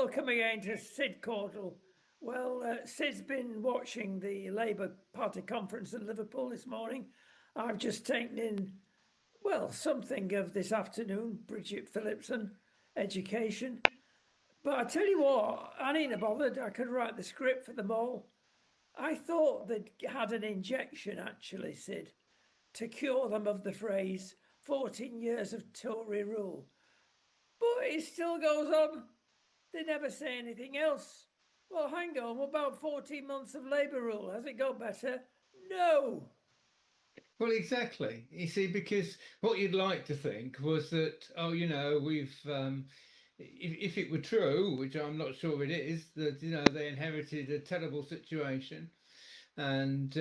welcome again to Sid Cordle. Well, Sid's been watching the Labour Party conference in Liverpool this morning. I've just taken in, well, something of this afternoon, Bridget Phillipson, education. But I tell you what, I ain't bothered. I could write the script for them all. I thought they'd had an injection, actually, Sid, to cure them of the phrase 14 years of Tory rule. But it still goes on. They never say anything else. Well, hang on, what about 14 months of Labour rule? Has it got better? No. Well, exactly. You see, because what you'd like to think was that, oh, we've, if it were true, which I'm not sure it is, that, they inherited a terrible situation and,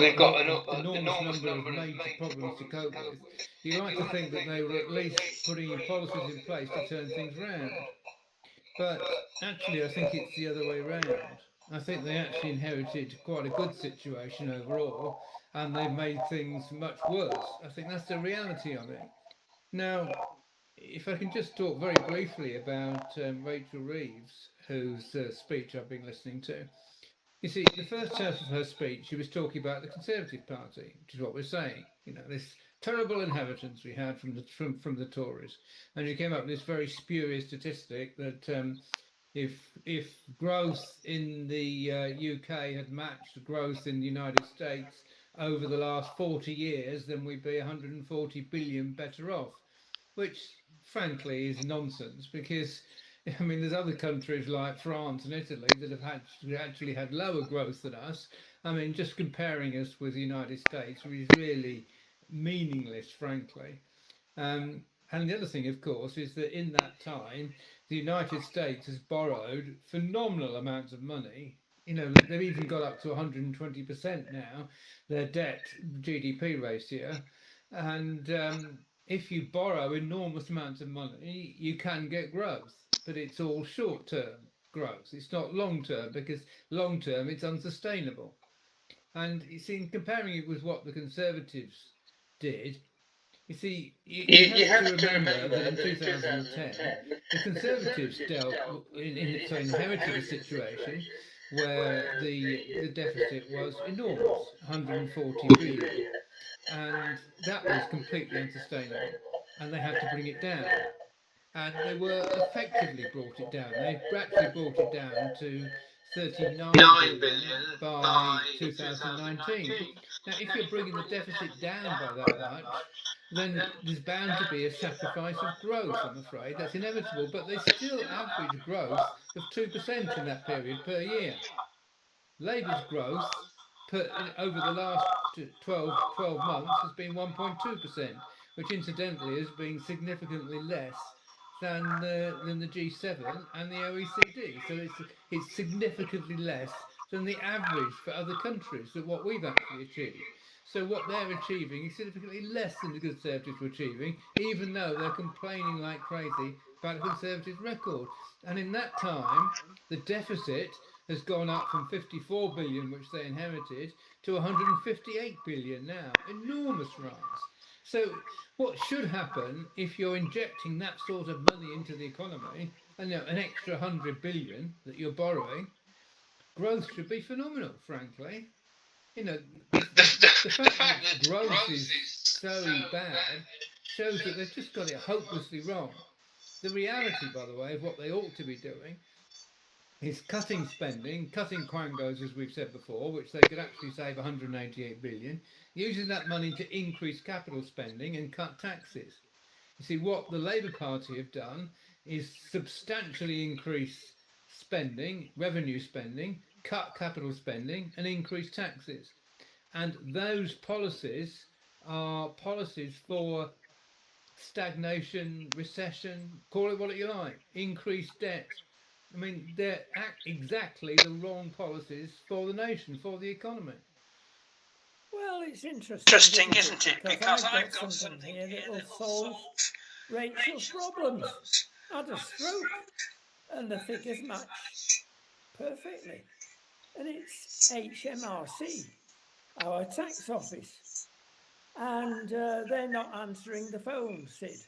they've got They've got an an enormous enormous number of number of major major problems to problems to cope with. cope with. You like You to like to think that think they that were they at were at least least putting in putting in policies in policies in place to place turn to turn things things round. around. But But actually, I actually, think I think it's the it's other the way other way round. around. I think I they think they actually actually inherited quite a good situation overall, and they've made things much worse. I think that's the reality of it. Now, if I can just talk very briefly about Rachel Reeves, whose speech I've been listening to. You see, the first half of her speech, she was talking about the Conservative Party, which is what we're saying. This terrible inheritance we had from the Tories, and she came up with this very spurious statistic that if growth in the UK had matched growth in the United States over the last 40 years, then we'd be 140 billion better off, which frankly is nonsense because I mean there's other countries like France and Italy that have actually had lower growth than us. I mean, just comparing us with the United States is really meaningless, frankly. Um, and the other thing, of course, is that in that time, the United States has borrowed phenomenal amounts of money. They've even got up to 120% now, their debt GDP ratio. And if you borrow enormous amounts of money, you can get growth, but it's all short term growth. It's not long term because long term it's unsustainable. And you see, in comparing it with what the Conservatives did, you see, you you have to have to remember remember that in that in 2010, 2010, the the Conservatives Conservatives dealt so inherited a inherited a situation situation where where the the deficit deficit was was enormous, enormous, 140 140 billion, billion, and and that was that was completely completely unsustainable, unsustainable, and they had and to they bring had to it bring it down. down. And they And they were were effectively effectively brought it brought it down. down. They They actually actually brought it brought it down down to to 39 9 billion billion by by 2019. 2019. Now, if Now, you're if you're bringing the bringing the deficit deficit down by down that by that much, much, then then there's there's bound to bound be to a be a sacrifice of sacrifice of growth, I'm growth, I'm afraid. That's afraid. That's inevitable, but inevitable. they But they still still average average growth growth of of 2% in 2% that in that period per period per year. year. Labour's growth over the Over the last last 12 12 months has months, been it's been 1.2%, 1.2%, which incidentally has been significantly less than the G7 and the OECD. So it's significantly less than the average for other countries than what we've actually achieved. So what they're achieving is significantly less than the Conservatives were achieving, even though they're complaining like crazy about the Conservatives' record. And in that time, the deficit has gone up from 54 billion, which they inherited, to 158 billion now. Enormous rise. So, what should happen if you're injecting that sort of money into the economy, and an extra 100 billion that you're borrowing, growth should be phenomenal, frankly. You know, the the fact fact that that growth growth is is so so bad bad shows that they've shows just got it hopelessly wrong. The reality, by the way, of what they ought to be doing is cutting spending, cutting quangos, as we've said before, which they could actually save 188 billion, using that money to increase capital spending and cut taxes. You see, what the Labour Party have done is substantially increase spending, revenue spending, cut capital spending, and increase taxes. And those policies are policies for stagnation, recession, call it what you like, increased debt. I mean, they're exactly the wrong policies for the nation, for the economy. Well, it's interesting, interesting, isn't it? isn't it? Because Because I've I've got got something something here that here will that will solve solve Rachel's Rachel's problems. problems. Had a Had a stroke, stroke, and the and the figures figures match match. perfectly. And it's HMRC, our tax office. And they're not answering the phone, Sid.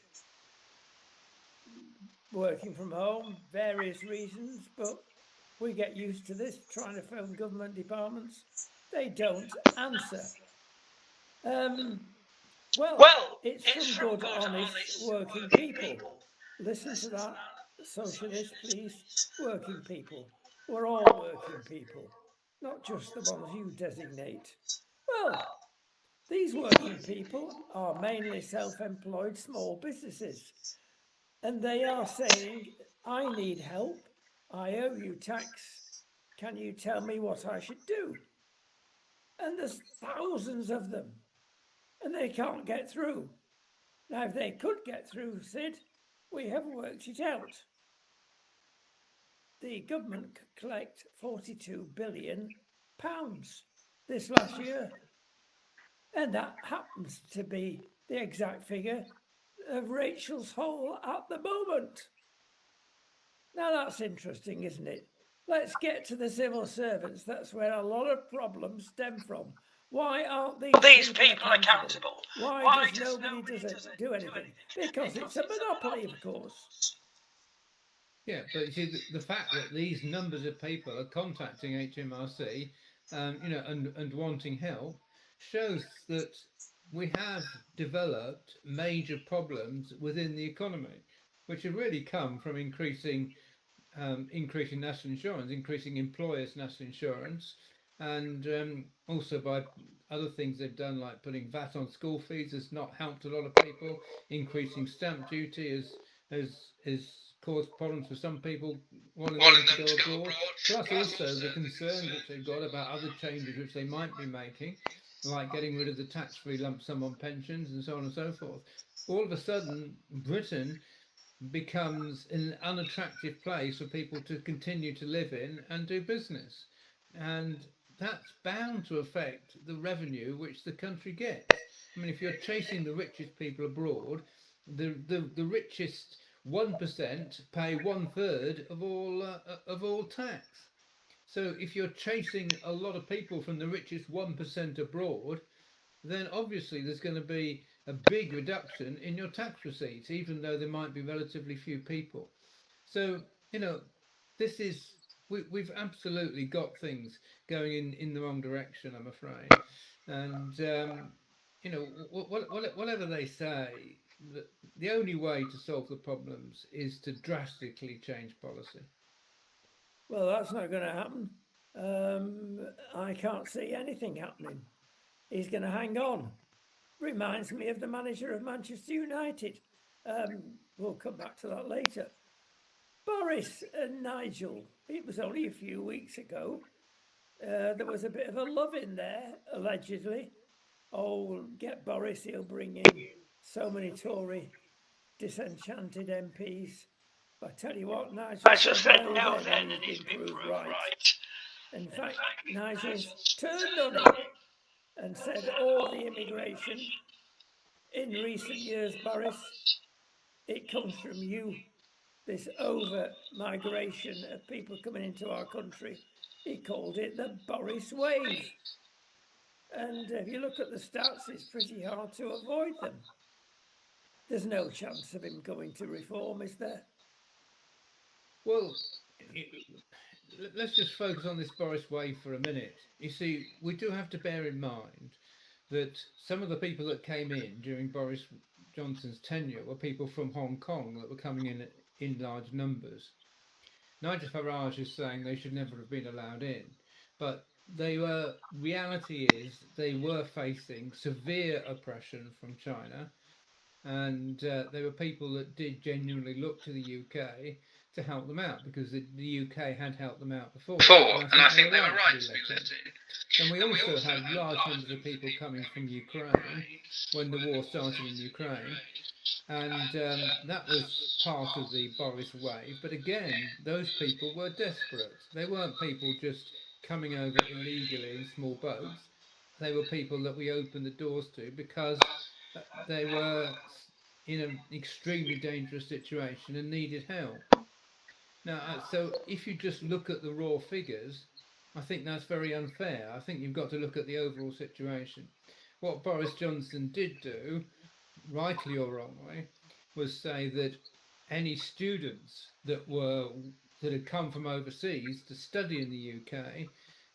working from home, various reasons, but we get used to this trying to phone government departments. They don't answer. Um, well, Well, it's it's from from good, good, honest, honest, working working people. people. Listen to Listen to that, that, socialists, socialist, please. please. Working people. We're all working people, not just the ones you designate. Well, these working people are mainly self employed small businesses, and they are saying, I need help. I owe you tax. Can you tell me what I should do? And there's thousands of them, and they can't get through. Now, if they could get through, Sid, we have worked it out. The government could collect £42 billion this last year, and that happens to be the exact figure of Rachel's hole at the moment. Now that's interesting, isn't it? Let's get to the civil servants. That's where a lot of problems stem from. Why aren't these These people people accountable? accountable. Why Why does does nobody nobody do do anything? anything? Because it's Because a it's a monopoly, of monopoly, of course. course. Yeah, but you see, the fact that these numbers of people are contacting HMRC, and wanting help, shows that we have developed major problems within the economy, which have really come from increasing national insurance, increasing employers' national insurance, and also by other things they've done, like putting VAT on school fees, has not helped a lot of people. Increasing stamp duty has caused problems for some people wanting them Wanting to them go to go abroad. abroad. Plus, Plus also also the the concerns concern. which they've got about other changes which they might be making, like getting rid of the tax-free lump sum on pensions and so on and so forth. All of a sudden, Britain becomes an unattractive place for people to continue to live in and do business. And that's bound to affect the revenue which the country gets. I mean, if you're chasing the richest people abroad, the richest 1% pay one third of all tax. So if you're chasing a lot of people from the richest 1% abroad, then obviously there's going to be a big reduction in your tax receipts, even though there might be relatively few people. So, you know, this is we've absolutely got things going in the wrong direction, I'm afraid. And whatever they say, the only way to solve the problems is to drastically change policy. Well, that's not going to happen. I can't see anything happening. He's going to hang on. Reminds me of the manager of Manchester United. We'll come back to that later. Boris and Nigel, it was only a few weeks ago. There was a bit of a love in there, allegedly. Oh, get Boris, he'll bring in so many Tory disenchanted MPs. But I tell you what, Nigel I just said said no no then, and then, he's and he's been been proved proved right. right. In In fact, fact, Nigel's Nigel's turned on turned him on him and and said said all the all the immigration immigration in in recent recent years, years, Boris, Boris, it it comes from comes you. This this over over migration migration of people coming into our country. He called it the Boris Boris wave. wave. And if you look at the stats, it's pretty hard to avoid them. There's no chance of him going to reform, is there? Well, let's just focus on this Boris wave for a minute. You see, we do have to bear in mind that some of the people that came in during Boris Johnson's tenure were people from Hong Kong that were coming in large numbers. Nigel Farage is saying they should never have been allowed in, but they were. Reality is they were facing severe oppression from China, and there were people that did genuinely look to the UK to help them out because the UK had helped them out before, Before, and I and I think they think were they were right to right be to be let in. let in. Then we And we also also had had large large numbers of numbers of people people coming from coming from Ukraine Ukraine when the when the war war started in started in Ukraine, Ukraine. and And that that was was part of part the of the Boris Boris wave. But wave. But again, again, those those people were people were desperate. desperate. They weren't They people weren't just people just coming over coming over illegally in illegally in small small boats. boats. They were people that we opened the doors to because Because they they were were in an extremely dangerous situation and needed help. Now, so if you just look at the raw figures, I think that's very unfair. I think you've got to look at the overall situation. What Boris Johnson did do, rightly or wrongly, was say that any students that had come from overseas to study in the UK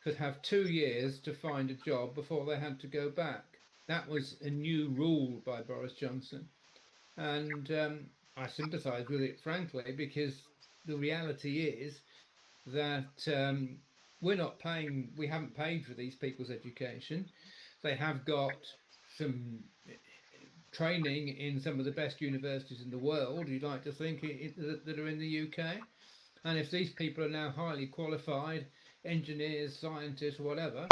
could have 2 years to find a job before they had to go back. That was a new rule by Boris Johnson, and I sympathise with it frankly because the reality is that we haven't paid for these people's education. They have got some training in some of the best universities in the world, you'd like to think, that are in the UK. And if these people are now highly qualified engineers, scientists, whatever,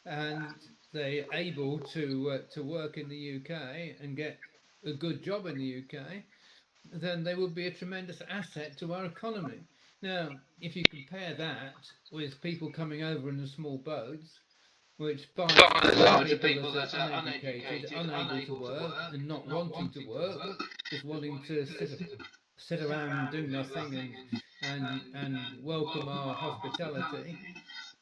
and they're able to work in the UK and get a good job in the UK, then they will be a tremendous asset to our economy. Now, if you compare that with people coming over in the small boats, which by its By its design are large are people people that are that are uneducated, uneducated, unable to unable to work, work, and not and not wanting to wanting to work, work, just just wanting wanting to to sit sit around and around do and do nothing nothing and and welcome welcome our our hospitality. hospitality.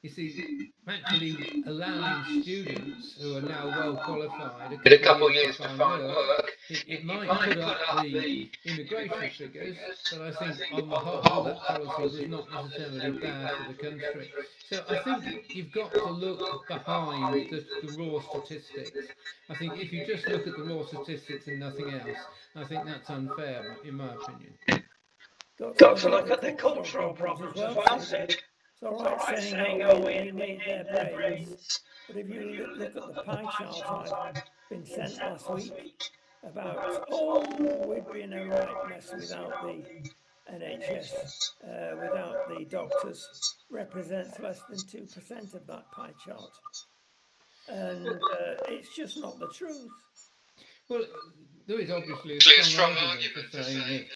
You You see, see, actually actually allowing allowing students students who are who are now now well well qualified a qualified a couple of couple of years to years to find find work, work, it it might might put put up up the the immigration immigration figures, figures, but I but I think think on the on the whole whole that that policy was policy was not not necessarily necessarily bad for bad the for the country. country. So I So I think think you've you've got to got to look look behind behind the raw the raw statistics. statistics. I think I if think you if you just look just at the look at raw the raw statistics and statistics nothing and nothing else, I else, think that's unfair, in my opinion. Got to got look to at look the at the cultural cultural problems as problems as well, well, Sid. Sid. It's all It's all right right saying, saying, oh, oh, we we need their need their brains, brains, but if but you if you look at look the at the pie pie chart chart I've I've been been sent sent last last week week about, about, oh, oh, we'd be we'd in be a in a right right mess mess without without the the NHS, NHS, without the without the doctors, doctors. represents less than 2% of that pie chart. And it's just not the truth. Well, there is obviously a Actually, a strong strong argument for argument for saying saying that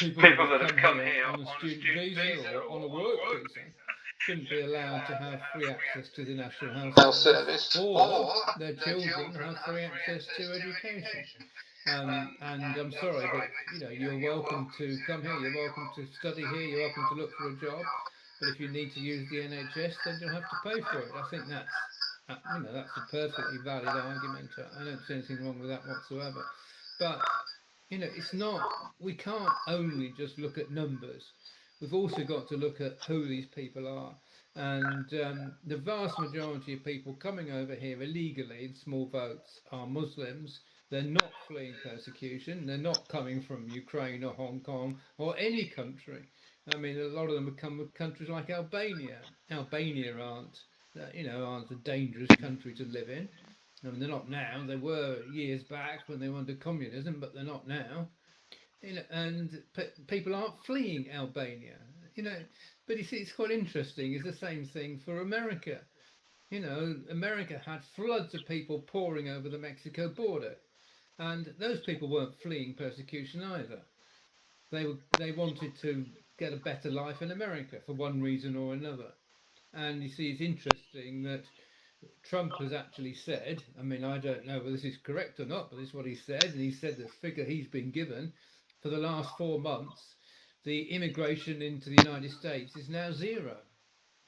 that people that people have that have come come here here on a on a student student visa visa or on a or on a work work visa visa shouldn't be shouldn't be allowed to allowed to have have free free access to access the to the National National Health Health Service, Service, or or their their children children have have free free access to access to education. education. And I'm And I'm sorry, but sorry, but you're you're welcome welcome to to come here. come You're here. You're welcome to welcome to study here. study You're here. welcome You're to look welcome for to a look for a job. job. But if you need to use the NHS, then you'll have to pay for it. I think that's a perfectly valid argument. I don't see anything wrong with that whatsoever. But it's not. We can't only just look at numbers. We've also got to look at who these people are. And the vast majority of people coming over here illegally in small boats are Muslims. They're not fleeing persecution. They're not coming from Ukraine or Hong Kong or any country. I mean, a lot of them have come with countries like Albania. Albania aren't a dangerous country to live in. I mean, they're not now. They were years back when they were under communism, but they're not now. And people aren't fleeing Albania. You know, but you see, it's quite interesting. It's the same thing for America. America had floods of people pouring over the Mexico border, and those people weren't fleeing persecution either. They wanted to get a better life in America for one reason or another. And you see, it's interesting that Trump has actually said, I mean, I don't know whether this is correct or not, but this is what he said. And he said the figure he's been given for the last 4 months, the immigration into the United States is now zero.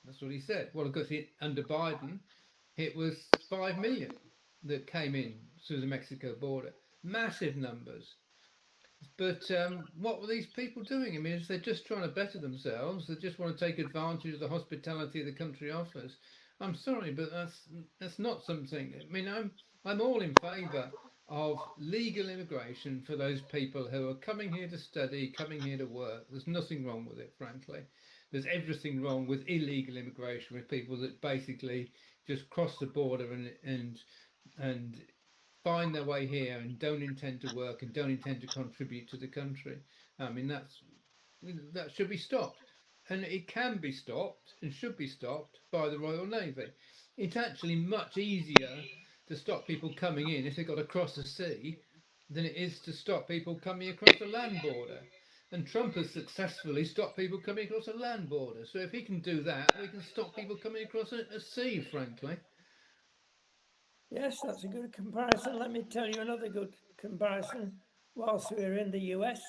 That's what he said. Well, of course, under Biden, it was 5 million that came in through the Mexico border. Massive numbers. But what were these people doing? I mean, if they're just trying to better themselves, they just want to take advantage of the hospitality the country offers. I'm sorry, but that's not something. I mean, I'm all in favour of legal immigration for those people who are coming here to study, coming here to work. There's nothing wrong with it, frankly. There's everything wrong with illegal immigration, with people that basically just cross the border and find their way here and don't intend to work and don't intend to contribute to the country. I mean, that should be stopped, and it can be stopped and should be stopped by the Royal Navy. It's actually much easier to stop people coming in if they've got to cross the sea than it is to stop people coming across a land border. And Trump has successfully stopped people coming across a land border. So if he can do that, we can stop people coming across a sea, frankly. Yes, that's a good comparison. Let me tell you another good comparison. Whilst we're in the US,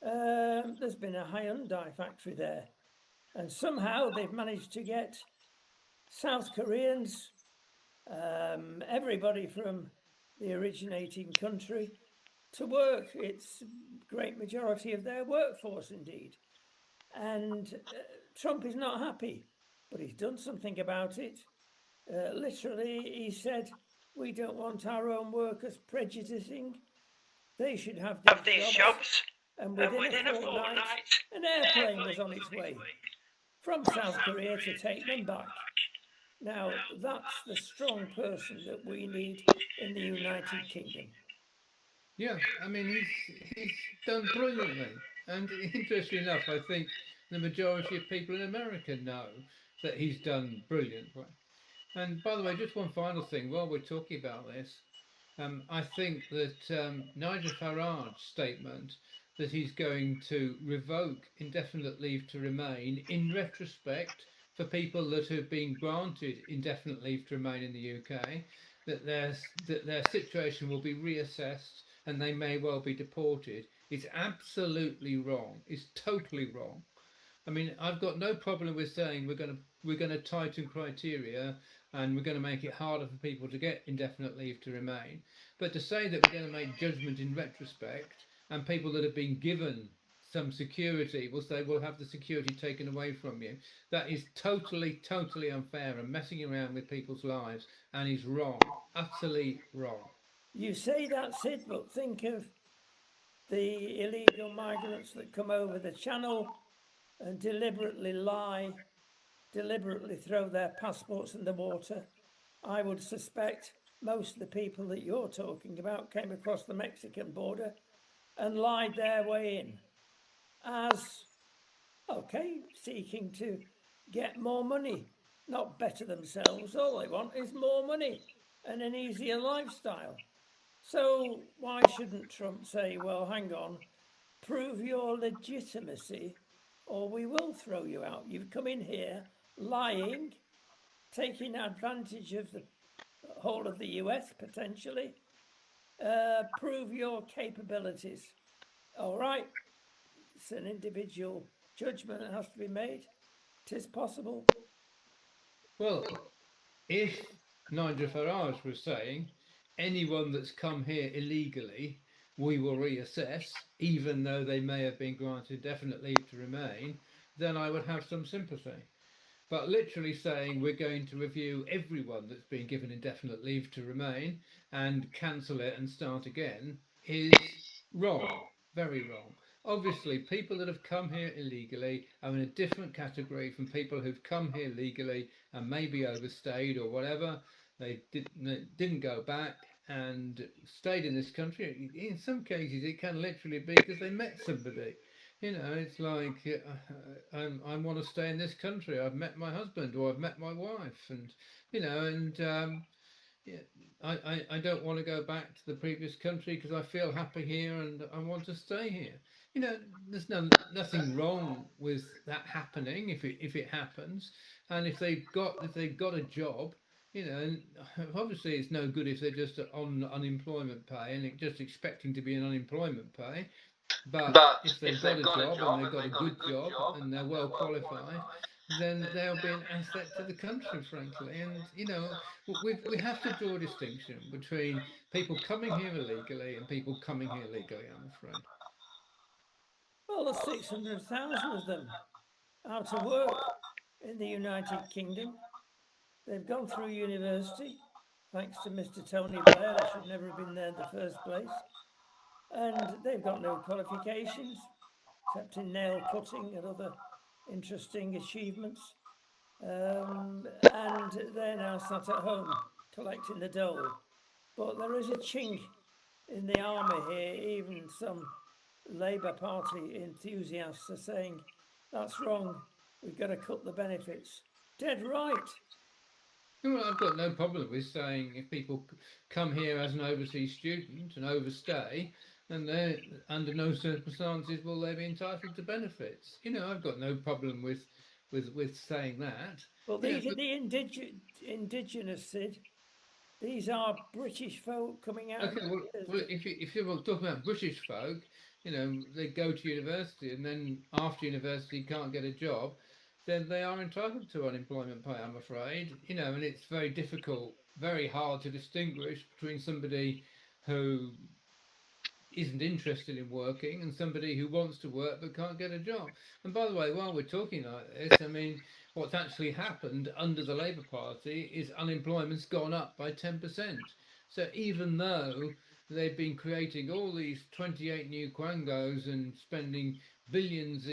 there's been a Hyundai factory there, and somehow they've managed to get South Koreans, everybody from the originating country, to work. It's great majority of their workforce, indeed. And Trump is not happy, but he's done something about it. Literally, he said, "We don't want our own workers prejudicing. They should have these jobs." And within a fortnight, an airplane was on its way from South Korea to take them back. Now, that's the strong person that we need in the United Kingdom. Yeah, I mean he's done brilliantly, and interestingly enough, I think the majority of people in America know that he's done brilliantly. And by the way, just one final thing while we're talking about this, I think that Nigel Farage's statement that he's going to revoke indefinite leave to remain in retrospect for people that have been granted indefinite leave to remain in the UK, that their situation will be reassessed and they may well be deported, is absolutely wrong. It's totally wrong. I mean, I've got no problem with saying we're going to tighten criteria and we're going to make it harder for people to get indefinite leave to remain. But to say that we're going to make judgment in retrospect and people that have been given some security will say we'll have the security taken away from you, that is totally, totally unfair and messing around with people's lives and is wrong, utterly wrong. You say that, Sid, but think of the illegal migrants that come over the channel and deliberately lie, deliberately throw their passports in the water. I would suspect most of the people that you're talking about came across the Mexican border and lied their way in as, okay, seeking to get more money, not better themselves. All they want is more money and an easier lifestyle. So why shouldn't Trump say, well, hang on, prove your legitimacy or we will throw you out? You've come in here lying, taking advantage of the whole of the US potentially. Prove your capabilities. All right, it's an individual judgment that has to be made. Tis possible. Well, if Nigel Farage was saying anyone that's come here illegally, we will reassess, even though they may have been granted definite leave to remain, then I would have some sympathy. But literally saying we're going to review everyone that's been given indefinite leave to remain and cancel it and start again is wrong, very wrong. Obviously, people that have come here illegally are in a different category from people who've come here legally and maybe overstayed or whatever. They didn't go back and stayed in this country. In some cases, it can literally be because they met somebody. It's like I want to stay in this country. I've met my husband or I've met my wife, and yeah, I don't want to go back to the previous country because I feel happy here and I want to stay here. You know, there's nothing wrong with that happening if it happens, and if they've got a job. And obviously it's no good if they're just on unemployment pay and just expecting to be in unemployment pay. But if they've got a job and they've got a good job and they're well qualified, then they'll be an asset to the country, frankly. And we have to draw a distinction between people coming here illegally and people coming here legally, I'm afraid. Well, there's 600,000 of them out of work in the United Kingdom. They've gone through university, thanks to Mr. Tony Blair. They should never have been there in the first place. And they've got no qualifications except in nail cutting and other interesting achievements. And they're now sat at home collecting the dole. But there is a chink in the armour here. Even some Labour Party enthusiasts are saying that's wrong. We've got to cut the benefits. Dead right. Well, I've got no problem with saying if people come here as an overseas student and overstay, and they're under no circumstances will they be entitled to benefits. I've got no problem with saying that. But these are But the indigenous, Sid. These are British folk coming out of okay, well, if you're talking about British folk, they go to university and then after university can't get a job, then they are entitled to unemployment pay, I'm afraid. And it's very difficult, very hard to distinguish between somebody who isn't interested in working and somebody who wants to work but can't get a job. And by the way, while we're talking like this, I mean, what's actually happened under the Labour Party is unemployment's gone up by 10%. So even though they've been creating all these 28 new quangos and spending billions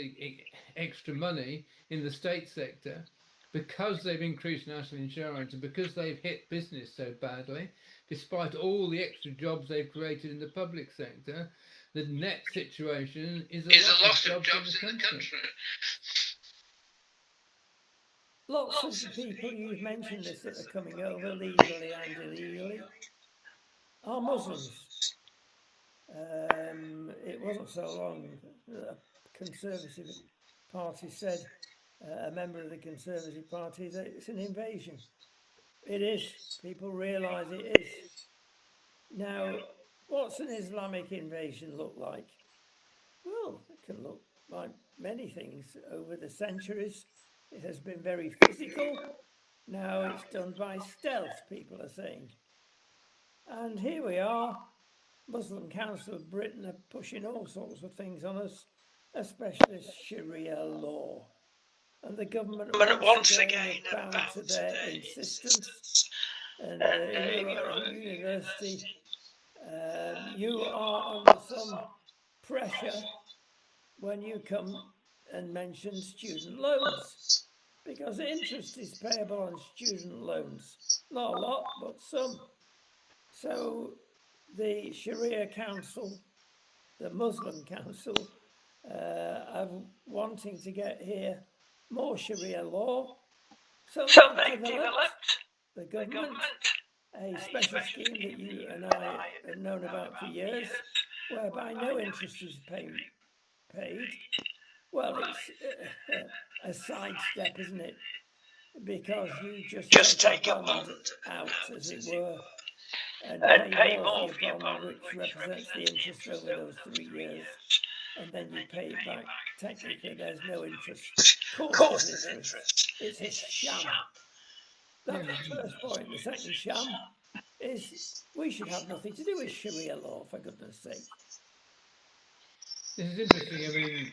extra money in the state sector, because they've increased national insurance and because they've hit business so badly, despite all the extra jobs they've created in the public sector, the net situation is a Is loss a of loss of jobs in the jobs in the country. country. Lots of Lots the of the people people you've you've mentioned this mentioned that are this are coming coming over over legally legally and and illegally illegally are are Muslims. Muslims. It wasn't so long that a Conservative Party said, a member of the Conservative Party, that it's an invasion. It is. People realise it is. Now, what's an Islamic invasion look like? Well, it can look like many things over the centuries. It has been very physical. Now it's done by stealth, people are saying. And here we are. Muslim Council of Britain are pushing all sorts of things on us, especially Sharia law. And the government But once once again again have bowed to about to their their insistence. insistence. And And in in your your own own university, university, you you are are under under some some pressure pressure when you come and mention student student loans, loans. because interest is payable on student loans. Not a lot, but some. So the Sharia Council, the Muslim Council, are wanting to get here more Sharia law. So So they've they developed, developed the the government, government a a special special scheme that scheme that you you and and I I have have known known about for about for years, years, whereby whereby no no interest is interest is paid. paid. Well, Well, it's it's a a sidestep, isn't sidestep it? Because you just just take a take a bond bond out, out, as it as it were, were, and and pay pay more for more your for your bond, bond, which which represents the represents the interest interest over over those those 3 years. 3 years. And then you Then you pay it pay it back. back. Technically, Technically, there's no there's no interest. interest. Of Of course, there's course, there's interest. interest. It's a It's a sham. sham. That's Yeah, the first point. The second sham is we should have nothing to do with Sharia law, for goodness sake. this is interesting. I mean,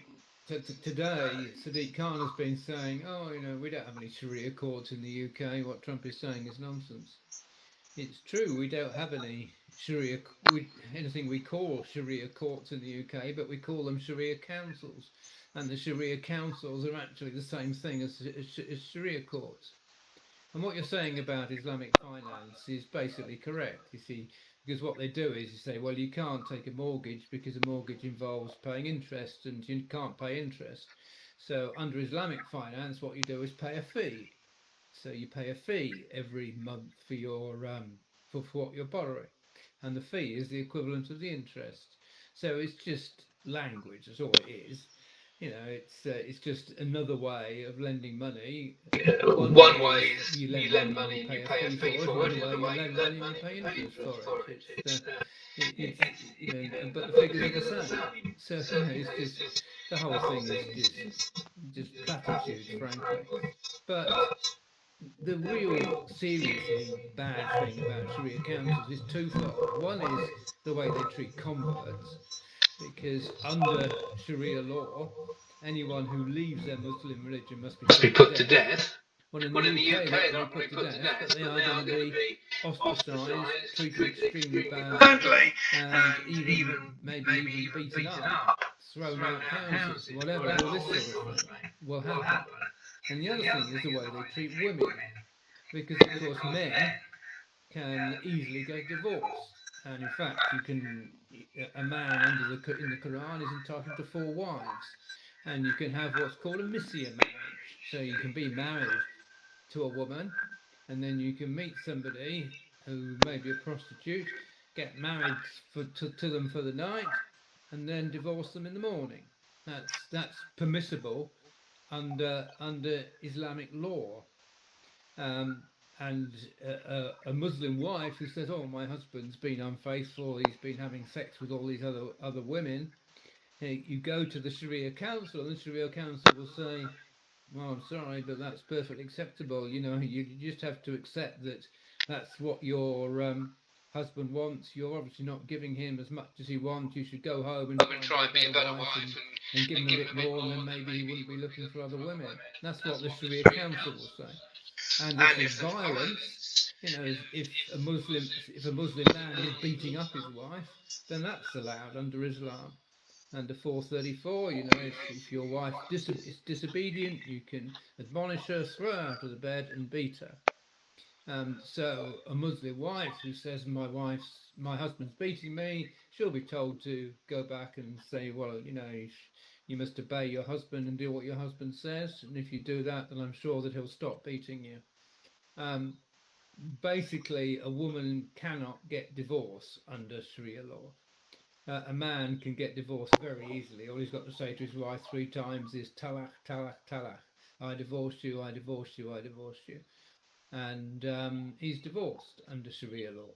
today, Sadiq Khan has been saying, oh, we don't have any Sharia courts in the UK. What Trump is saying is nonsense. It's true, we don't have any anything we call Sharia courts in the UK, but we call them Sharia councils. And the Sharia councils are actually the same thing as Sharia courts. And what you're saying about Islamic finance is basically correct, you see, because what they do is you say, well, you can't take a mortgage because a mortgage involves paying interest and you can't pay interest. So under Islamic finance, what you do is pay a fee. So you pay a fee every month for for what you're borrowing, and the fee is the equivalent of the interest. So it's just language. That's all it is. It's just another way of lending money. One One way way is is you you lend lend money and you money and you pay a pay a fee fee for it. for it. Another way Another you way you lend lend money and you money and pay you pay interest interest for it. for it. But the But the figures are the figures are the same. same. So So it's it's just just the whole the whole thing is thing is just just platitudes, platitudes, frankly. frankly. But But the the real real seriously seriously bad bad thing thing about about Sharia Sharia councils is councils is twofold. twofold. One One is is the way the they way they treat treat converts, converts, because because under under Sharia law, anyone who leaves their Muslim religion must be must be put to put to death. death. Well, in the Well, in the UK, they're not UK, going to not be really put to put to death, but death, they but are they going are to going to be be ostracised, ostracised, treated treated extremely extremely badly, badly, and and even even maybe maybe even even beaten beaten up, up, thrown thrown out out houses, houses, whatever. All whatever. this All this sort of sort of thing thing will will happen. happen. And the And other the other thing is thing the is way the they way they treat treat women, women, because of because of course course men men can can easily get easily get divorced, divorced. and in fact, you can a man under the in the Quran is entitled to four wives, and you can have what's called a missile marriage. So you can be married to a woman, and then you can meet somebody who may be a prostitute, get married to them for the night, and then divorce them in the morning. That's permissible under Islamic law. Um, and a Muslim wife who says, "Oh, my husband's been unfaithful. He's been having sex with all these other women." Hey, you go to the Sharia Council, and the Sharia Council will say, "Well, I'm sorry, but that's perfectly acceptable. You just have to accept that that's what your husband wants, you're obviously not giving him as much as he wants. You should go home and try and be a better wife and give him a bit more, and then maybe he wouldn't be looking for other women. That's what the Sharia Council will say. And if there's violence, if a Muslim man is beating up his wife, then that's allowed under Islam. Under 434, if your wife is disobedient, you can admonish her, throw her out of the bed, and beat her. So a Muslim wife who says my husband's beating me, she'll be told to go back and say, well, you must obey your husband and do what your husband says, and if you do that, then I'm sure that he'll stop beating you. Um, Basically, a woman cannot get divorce under Sharia law. A man can get divorced very easily. All he's got to say to his wife 3 times is talak, talak, talak. I divorce you, I divorce you, I divorce you. And he's divorced under Sharia law.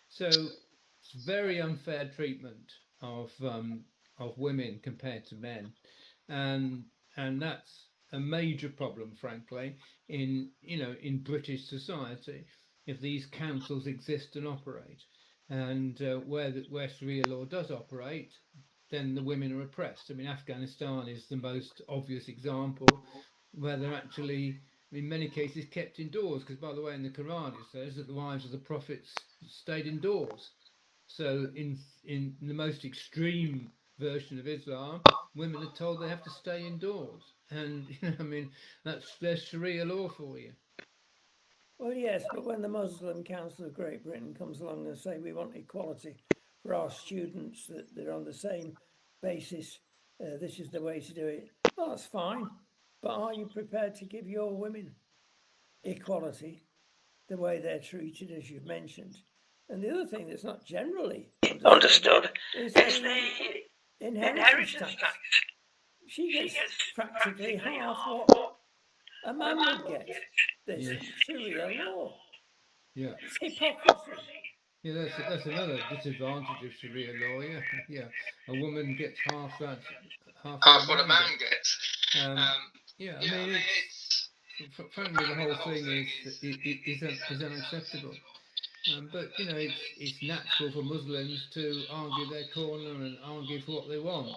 So it's very unfair treatment of women compared to men, and that's a major problem, frankly, in British society. If these councils exist and operate, and where Sharia law does operate, then the women are oppressed. I mean, Afghanistan is the most obvious example where they're actually, in many cases, kept indoors. Because, by the way, in the Quran it says that the wives of the prophets stayed indoors. So, in the most extreme version of Islam, women are told they have to stay indoors, and I mean, there's Sharia law for you. Well, yes, but when the Muslim Council of Great Britain comes along and say we want equality for our students, that they're on the same basis, this is the way to do it, well, that's fine. But are you prepared to give your women equality the way they're treated, as you've mentioned? And the other thing that's not generally understood is the inheritance tax. She gets practically half what a man would get. This Yes. Sharia law. Yeah. It's hypocrisy. Yeah, that's another disadvantage of Sharia law. Yeah, yeah. A woman gets half what a man gets. Um, yeah, I mean, frankly, the whole thing is unacceptable. But it's natural for Muslims to argue their corner and argue for what they want.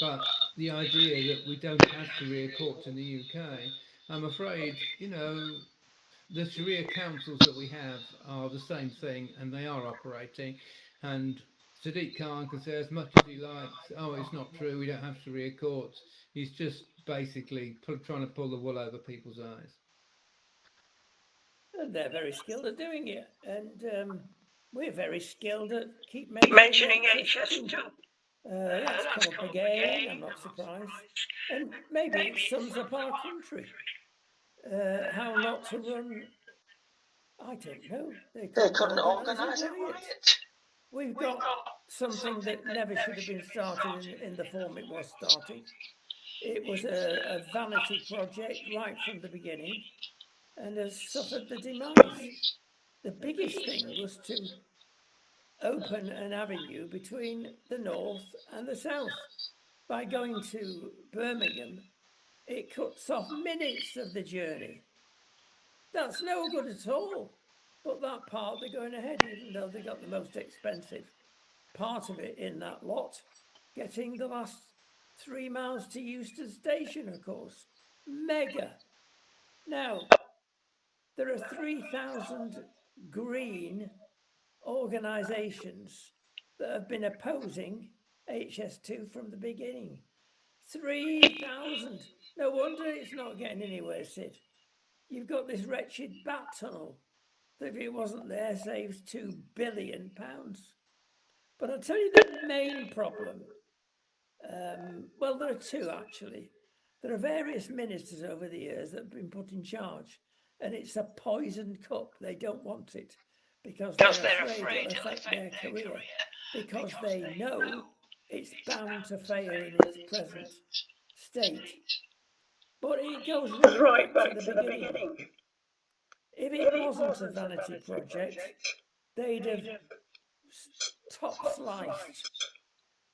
But the idea that we don't have Sharia courts in the UK, I'm afraid, the Sharia councils that we have are the same thing, and they are operating. And Sadiq Khan can say as much as he likes, oh, it's not true, we don't have Sharia courts. He's just basically trying to pull the wool over people's eyes. And they're very skilled at doing it. And we're very skilled at keep mentioning HS2. That's come up again, I'm not surprised. And maybe it sums up our country. How not to run, I don't know. They couldn't organise a riot. We've got something that never should have been started in the form it was started. It was a vanity project right from the beginning and has suffered the demise. The biggest thing was to open an avenue between the north and the south. By going to Birmingham, it cuts off minutes of the journey. That's no good at all. But that part they're going ahead, even though they got the most expensive part of it in that lot, getting the last 3 miles to Euston Station, of course. Mega. Now, there are 3,000 green organisations that have been opposing HS2 from the beginning. 3,000. No wonder it's not getting anywhere, Sid. You've got this wretched bat tunnel that, if it wasn't there, saves £2 billion. But I'll tell you the main problem. Well, there are two actually. There are various ministers over the years that have been put in charge, and it's a poisoned cup. They don't want it because they're afraid it'll affect their career, because they know it's bound to fail in its present state. But it goes right back to the beginning. If it wasn't a vanity project, they'd have top sliced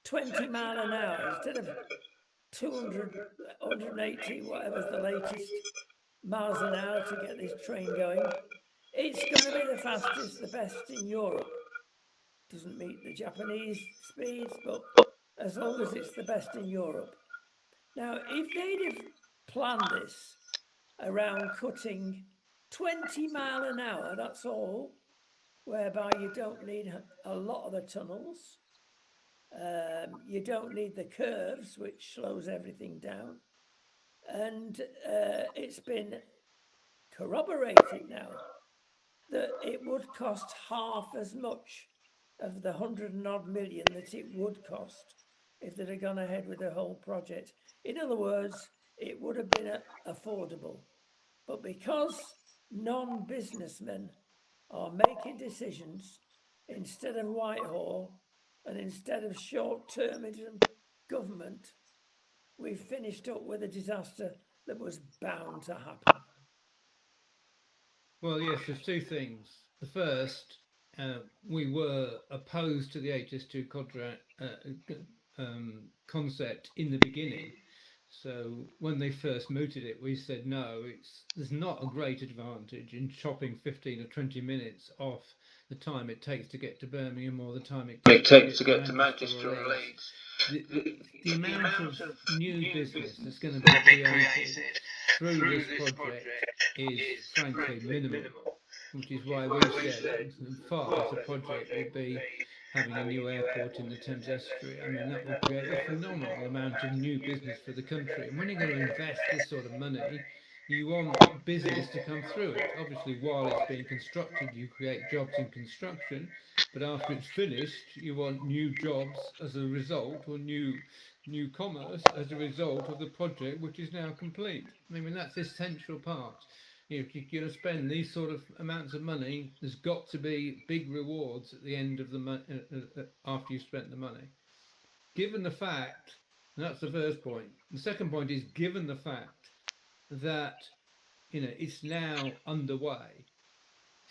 20 mile an hour instead of 200, 180, whatever's the latest, miles an hour to get this train going. It's going to be the fastest, the best in Europe. doesn't meet the Japanese speeds, but as long as it's the best in Europe. Now, if they'd have planned this around cutting 20 mile an hour, that's all, whereby you don't need a lot of the tunnels, you don't need the curves, which slows everything down, and it's been corroborated now that it would cost half as much of the 100 and odd million that it would cost if they'd have gone ahead with the whole project. In other words, it would have been affordable. But because non-businessmen are making decisions instead of Whitehall and instead of short-termism government, we've finished up with a disaster that was bound to happen. Well, yes, there's two things. The first, we were opposed to the HS2 contract concept in the beginning. So when they first mooted it, we said no. There's not a great advantage in chopping 15 or 20 minutes off the time it takes to get to Birmingham or the time it takes to get to Manchester or Leeds. The, the amount of new business that's going to be created through this project is frankly minimal, which is why we've said the far better project will be having a new airport in the Thames estuary. I mean, that will create a phenomenal amount of new business for the country. And when you're going to invest this sort of money, you want business to come through it. Obviously, while it's being constructed, you create jobs in construction, but after it's finished, you want new jobs as a result, or new commerce as a result of the project, which is now complete. I mean, that's the essential part. If you're going to spend these sort of amounts of money, there's got to be big rewards at the end of after you've spent the money. Given the fact, and that's the first point. The second point is given the fact that it's now underway.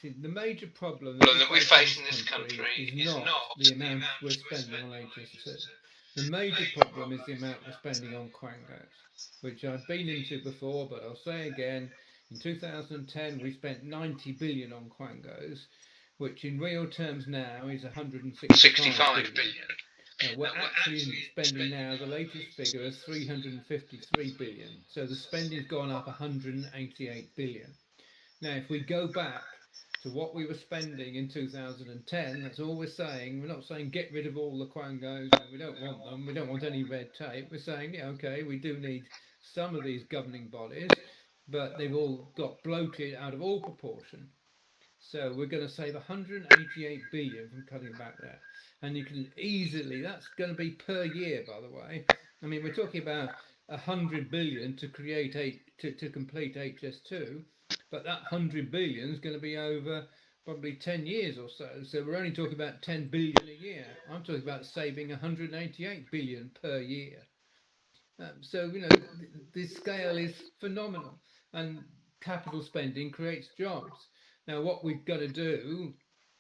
See, the major problem that we face in this country is not the amount we're spending on HS2. The major problem is the amount we're spending on Quangos, which I've been into before, but I'll say again. In 2010, we spent 90 billion on Quangos, which in real terms now is 165 billion. Now we're actually spending now, the latest figure is 353 billion. So the spending's gone up 188 billion. Now, if we go back to what we were spending in 2010, that's all we're saying. We're not saying get rid of all the Quangos, we don't want them, we don't want any red tape. We're saying, yeah, okay, we do need some of these governing bodies, but they've all got bloated out of all proportion. So we're going to save 188 billion from cutting back there. And you can easily, that's going to be per year, by the way. I mean, we're talking about 100 billion to create to complete HS2, but that 100 billion is going to be over probably 10 years or so. So we're only talking about 10 billion a year. I'm talking about saving 188 billion per year. So the scale is phenomenal, and capital spending creates jobs. Now, what we've got to do,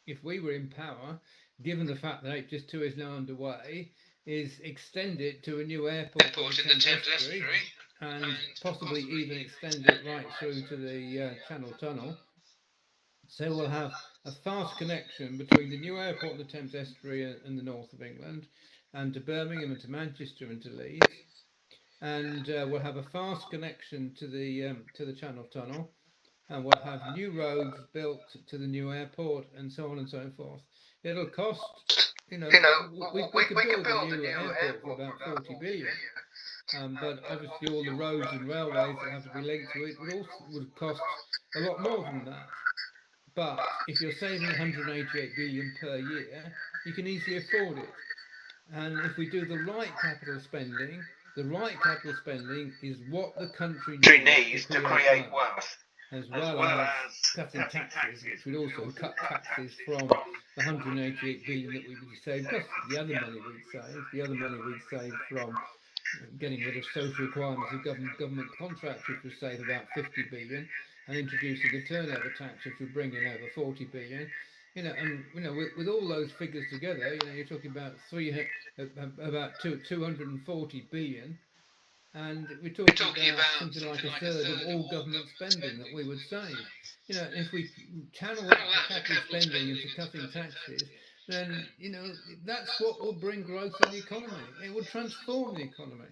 if we were in power, given the fact that HS2 is now underway, is extend it to a new airport in the Thames estuary, and possibly even extend it right through to the Channel Tunnel. So we'll have a fast connection between the new airport in the Thames estuary and the north of England, and to Birmingham and to Manchester and to Leeds, and we'll have a fast connection to the Channel Tunnel, and we'll have new roads built to the new airport, and so on and so forth. It'll cost, we could build a new airport for about 40 billion, but obviously all the roads and railways that have to be linked to it would cost a lot more than that. But if you're saving 188 billion per year, you can easily afford it. And if we do the right capital spending is what the country needs to create wealth, as well as cutting taxes, which would also cut taxes from the 188 billion that we would save, plus the other money we'd save from getting rid of social requirements of government contracts, which would save about 50 billion, and introducing a turnover tax, which would bring in over 40 billion. And with all those figures together, you're talking about 240 billion, and we're talking about something like a third of all government spending that we would save. If we channel that for capital spending into cutting taxes, then that's what will bring growth in the economy. It will transform the economy.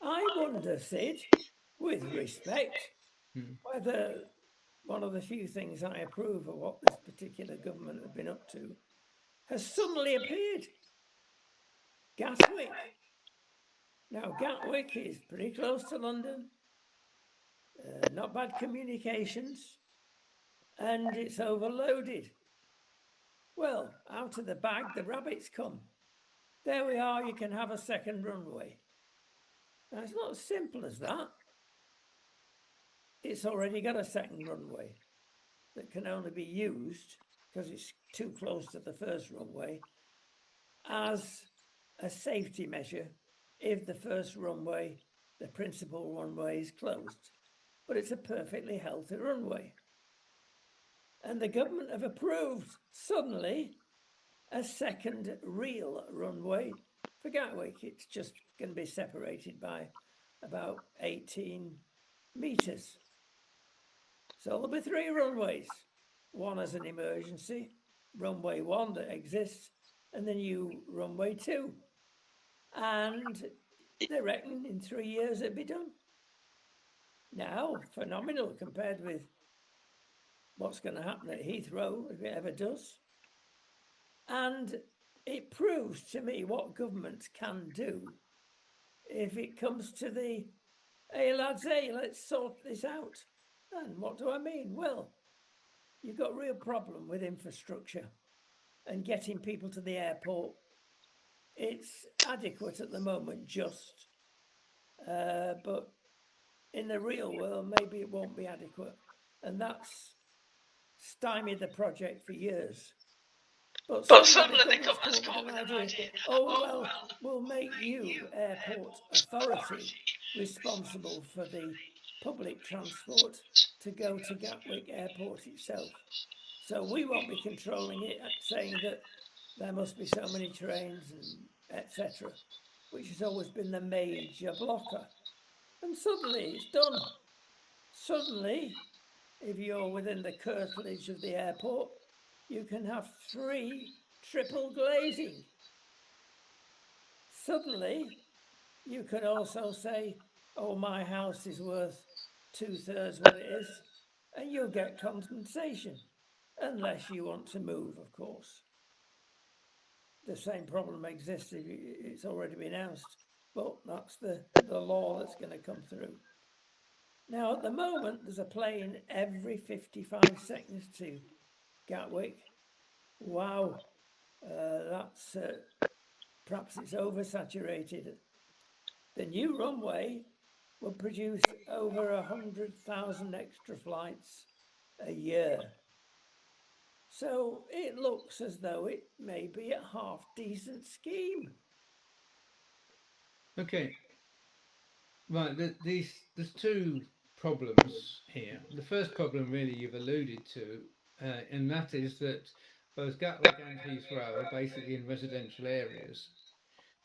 I wonder, Sid, with respect, Hmm. whether one of the few things I approve of what this particular government have been up to has suddenly appeared. Gatwick. Now, Gatwick is pretty close to London, not bad communications, and it's overloaded. Well, out of the bag, the rabbits come. There we are, you can have a second runway. Now, it's not as simple as that. It's already got a second runway that can only be used because it's too close to the first runway as a safety measure if the first runway, the principal runway, is closed. But it's a perfectly healthy runway. And the government have approved suddenly a second real runway for Gatwick. It's just going to be separated by about 18 metres. So there'll be three runways. One as an emergency, runway 1 that exists, and the new runway 2. And they reckon in 3 years it'll be done. Now, phenomenal compared with what's going to happen at Heathrow if it ever does. And it proves to me what governments can do if it comes to the, hey lads, hey, let's sort this out. And what do I mean? Well, you've got a real problem with infrastructure and getting people to the airport. It's adequate at the moment, just. But in the real world, maybe it won't be adequate. And that's stymied the project for years. But suddenly the government's come up with an idea, oh, well, we'll make you, airport authority, responsible for the public transport to go to Gatwick Airport itself. So we won't be controlling it, saying that there must be so many trains and etc., which has always been the major blocker. And suddenly it's done. Suddenly, if you're within the curtilage of the airport, you can have 3 triple glazing. Suddenly, you can also say, oh, my house is worth 2/3 what it is, and you'll get compensation, unless you want to move, of course. The same problem exists if it's already been announced, but that's the law that's going to come through. Now, at the moment, there's a plane every 55 seconds to Gatwick. Wow, that's perhaps it's oversaturated. The new runway will produce over 100,000 extra flights a year. So it looks as though it may be a half decent scheme. Okay, right. There's two problems here. The first problem, really, you've alluded to, and that is that both Gatwick and Heathrow are basically in residential areas.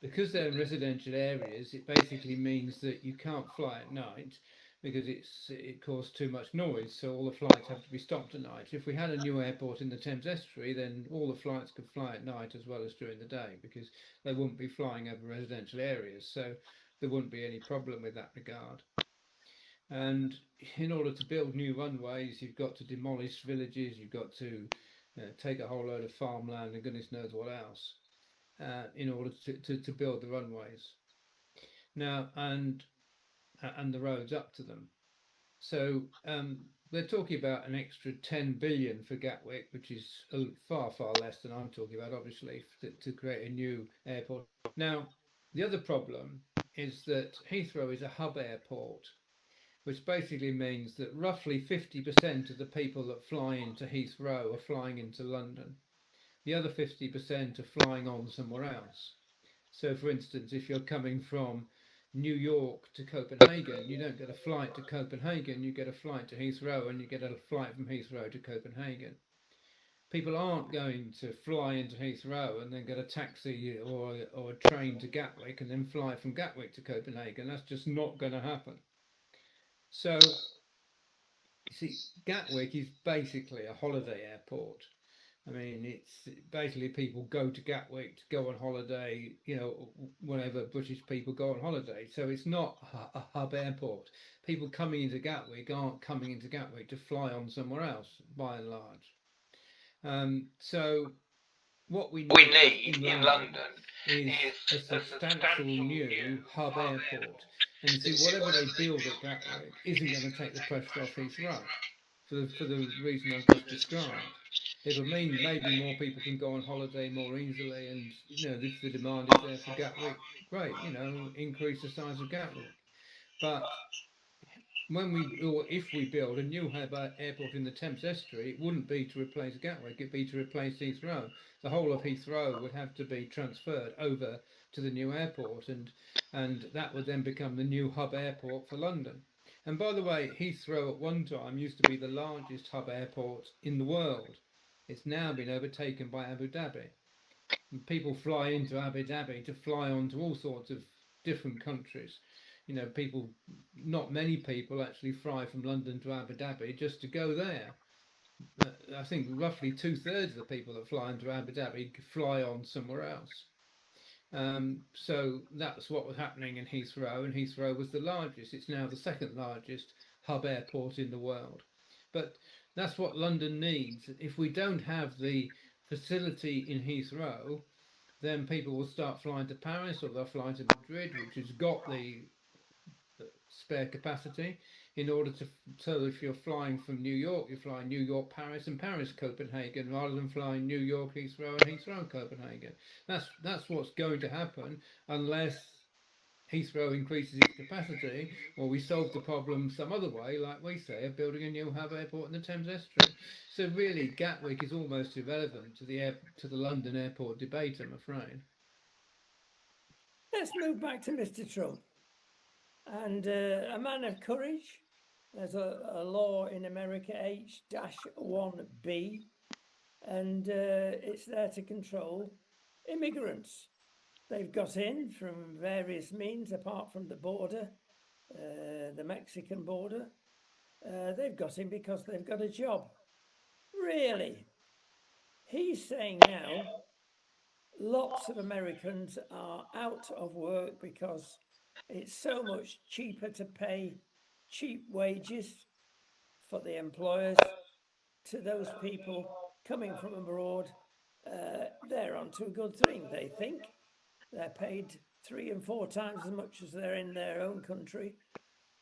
Because they're in residential areas, it basically means that you can't fly at night because it causes too much noise. So all the flights have to be stopped at night. If we had a new airport in the Thames Estuary, then all the flights could fly at night as well as during the day because they wouldn't be flying over residential areas. So there wouldn't be any problem with that regard. And in order to build new runways, you've got to demolish villages, you've got to take a whole load of farmland and goodness knows what else in order to build the runways now and the roads up to them. So they're talking about an extra 10 billion for Gatwick, which is far less than I'm talking about, obviously, to create a new airport. Now, the other problem is that Heathrow is a hub airport, which basically means that roughly 50% of the people that fly into Heathrow are flying into London. The other 50% are flying on somewhere else. So, for instance, if you're coming from New York to Copenhagen, you don't get a flight to Copenhagen, you get a flight to Heathrow, and you get a flight from Heathrow to Copenhagen. People aren't going to fly into Heathrow and then get a taxi or a train to Gatwick and then fly from Gatwick to Copenhagen. That's just not going to happen. So, you see, Gatwick is basically a holiday airport I mean, it's basically people go to Gatwick to go on holiday, whenever British people go on holiday. So it's not a hub airport. People coming into Gatwick aren't coming into Gatwick to fly on somewhere else, by and large. So what we We need need in in London London is is a a substantial substantial new new hub hub airport. airport. And you see, And you see, whatever they whatever they build at build at Gatwick Gatwick isn't going to isn't take going the to take the pressure off pressure off Heathrow Heathrow for the reason I've for the just reason I've just described. described. It'll It'll mean mean maybe more maybe people can go on holiday more easily, and if the demand is there for Gatwick, great, increase the size of Gatwick. But when we or if we build a new airport in the Thames estuary, it wouldn't be to replace Gatwick, it'd be to replace Heathrow. The whole of Heathrow would have to be transferred over to the new airport, and that would then become the new hub airport for London. And by the way, Heathrow at one time used to be the largest hub airport in the world. It's now been overtaken by Abu Dhabi. And people fly into Abu Dhabi to fly on to all sorts of different countries. People, not many people actually fly from London to Abu Dhabi just to go there. I think roughly two-thirds of the people that fly into Abu Dhabi fly on somewhere else. So that's what was happening in Heathrow, and Heathrow was the largest. It's now the second largest hub airport in the world. But that's what London needs. If we don't have the facility in Heathrow, then people will start flying to Paris, or they'll fly to Madrid, which has got the spare capacity in order to. So if you're flying from New York, you're flying New York Paris and Paris Copenhagen rather than flying New York Heathrow and Heathrow Copenhagen. That's what's going to happen unless Heathrow increases its capacity, or we solve the problem some other way, like we say, of building a new hub airport in the Thames estuary. So really, Gatwick is almost irrelevant to the London airport debate, I'm afraid. Let's move back to Mr. Trump. And a man of courage. There's a law in America, H-1B, and it's there to control immigrants. They've got in from various means apart from the border, the Mexican border. They've got in because they've got a job. Really? He's saying now lots of Americans are out of work because it's so much cheaper to pay cheap wages for the employers to those people coming from abroad. They're onto a good thing, they think. They're paid 3 and 4 times as much as they're in their own country,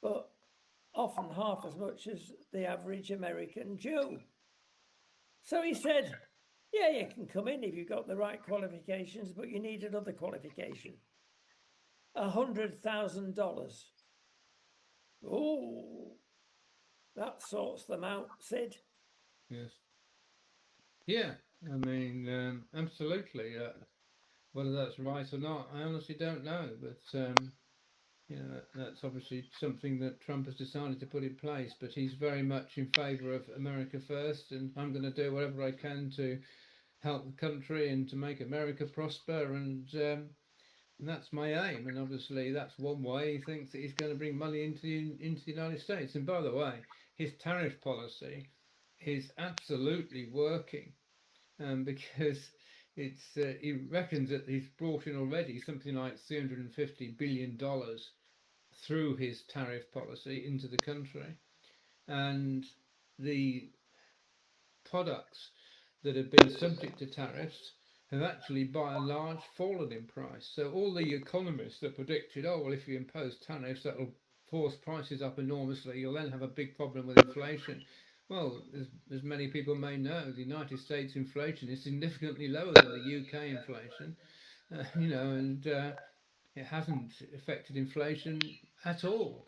but often half as much as the average American Joe. So he said, yeah, you can come in if you've got the right qualifications, but you need another qualification. $100,000. Oh, that sorts them out, Sid. Yes. Yeah. I mean, absolutely. Whether that's right or not, I honestly don't know. But that's obviously something that Trump has decided to put in place. But he's very much in favour of America first, and I'm going to do whatever I can to help the country and to make America prosper. And that's my aim. And obviously, that's one way he thinks that he's going to bring money into the United States. And by the way, his tariff policy is absolutely working, because he reckons that he's brought in already something like $350 billion through his tariff policy into the country, and the products that have been subject to tariffs have actually by and large fallen in price. So all the economists that predicted, oh well, if you impose tariffs that'll force prices up enormously, you'll then have a big problem with inflation. Well, as many people may know, the United States inflation is significantly lower than the UK inflation, and it hasn't affected inflation at all.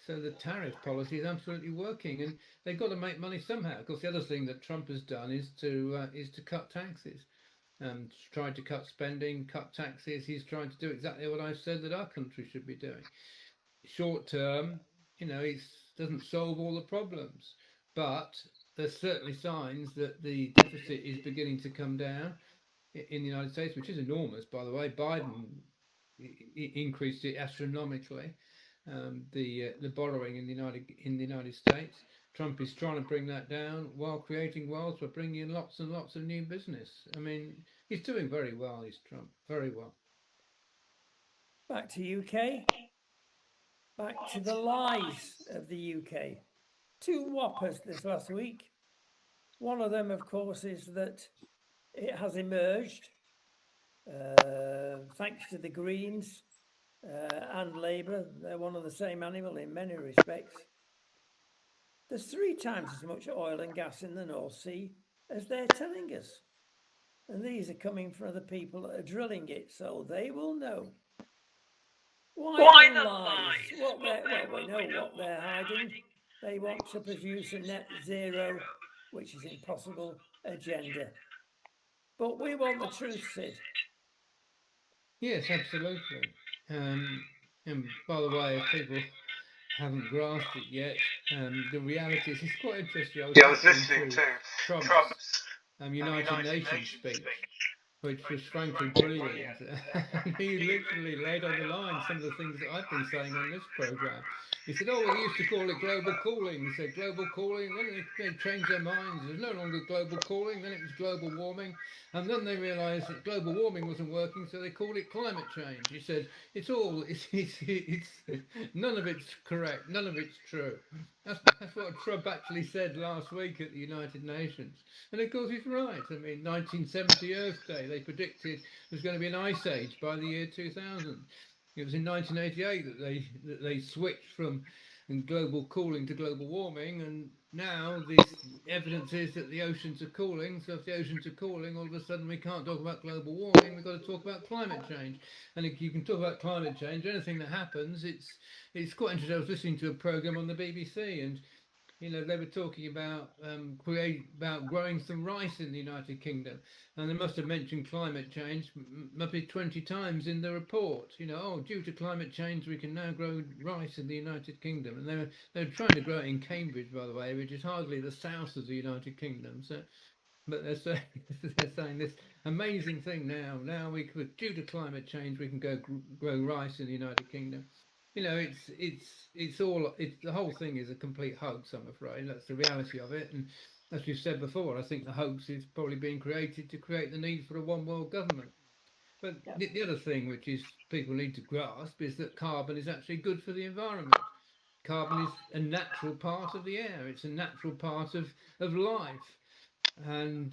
So the tariff policy is absolutely working, and they've got to make money somehow. Of course, the other thing that Trump has done is to cut taxes, tried to cut spending, cut taxes. He's trying to do exactly what I said that our country should be doing. Short term, it doesn't solve all the problems, but there's certainly signs that the deficit is beginning to come down in the United States, which is enormous, by the way. Biden increased it astronomically. the borrowing in the United States. Trump is trying to bring that down while creating wealth by bringing in lots and lots of new business. I mean, he's doing very well. He's Trump very well. Back to UK, back to the lies of the UK. Two whoppers this last week. One of them, of course, is that it has emerged, thanks to the Greens and Labour. They're one and the same animal in many respects. There's 3 times as much oil and gas in the North Sea as they're telling us. And these are coming from the people that are drilling it, so they will know. Why the lies? Well, we know what they're hiding. They want to produce a net zero, which is impossible, agenda. But we want the truth, Sid. Yes, absolutely. Um, and by the way, if people haven't grasped it yet, the reality is it's quite interesting. I was listening to Trump's United Nations speech, which was frankly brilliant. And he literally laid on the line some of the things that I've been saying on this program. He said, "Oh, well, they used to call it global cooling." He said, "Global cooling." Then they changed their minds. It was no longer global cooling. Then it was global warming, and then they realised that global warming wasn't working, so they called it climate change. He said, "It's all. It's none of it's correct. None of it's true." That's what Trump actually said last week at the United Nations. And of course, he's right. I mean, 1970 Earth Day, they predicted there's going to be an ice age by the year 2000. It was in 1988 that they switched from global cooling to global warming, and now this evidence is that the oceans are cooling. So if the oceans are cooling, all of a sudden we can't talk about global warming. We've got to talk about climate change. And if you can talk about climate change, anything that happens, it's quite interesting. I was listening to a program on the BBC, and they were talking about about growing some rice in the United Kingdom, and they must have mentioned climate change maybe 20 times in the report. Oh, due to climate change, we can now grow rice in the United Kingdom, and they were trying to grow it in Cambridge, by the way, which is hardly the south of the United Kingdom. So, but they're saying they're saying this amazing thing now. Now we could, due to climate change, we can grow rice in the United Kingdom. It's all the whole thing is a complete hoax. I'm afraid that's the reality of it. And as we've said before, I think the hoax is probably being created to create the need for a one world government. But Yeah. the other thing, which is people need to grasp, is that carbon is actually good for the environment. Carbon is a natural part of the air. It's a natural part of life, and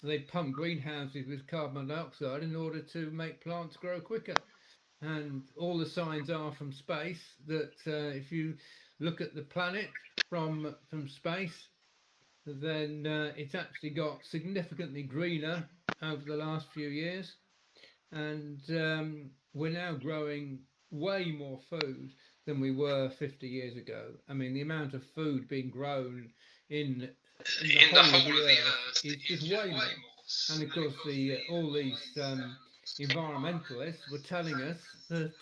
they pump greenhouses with carbon dioxide in order to make plants grow quicker. And all the signs are from space that if you look at the planet from space, then it's actually got significantly greener over the last few years, and we're now growing way more food than we were 50 years ago. I mean, the amount of food being grown in in the whole of the earth is just way more. And of course, the all these environmentalists were telling us that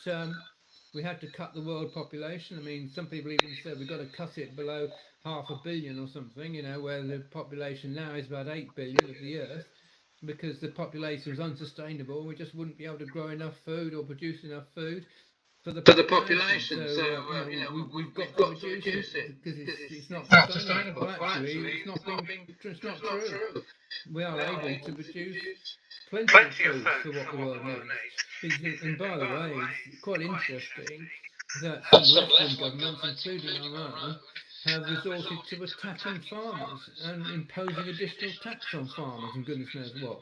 we had to cut the world population. I mean, some people even said we've got to cut it below 500 million or something. Where the population now is about 8 billion of the earth, because the population was unsustainable. We just wouldn't be able to grow enough food or produce enough food for the population. So we've got to reduce it because it's not sustainable. Well, actually, it's not true. We are able to produce plenty of food for what the world needs. And by the way, it's quite interesting that some left-wing governments, including our own, have resorted to attacking farmers and imposing additional tax on farmers and goodness knows what.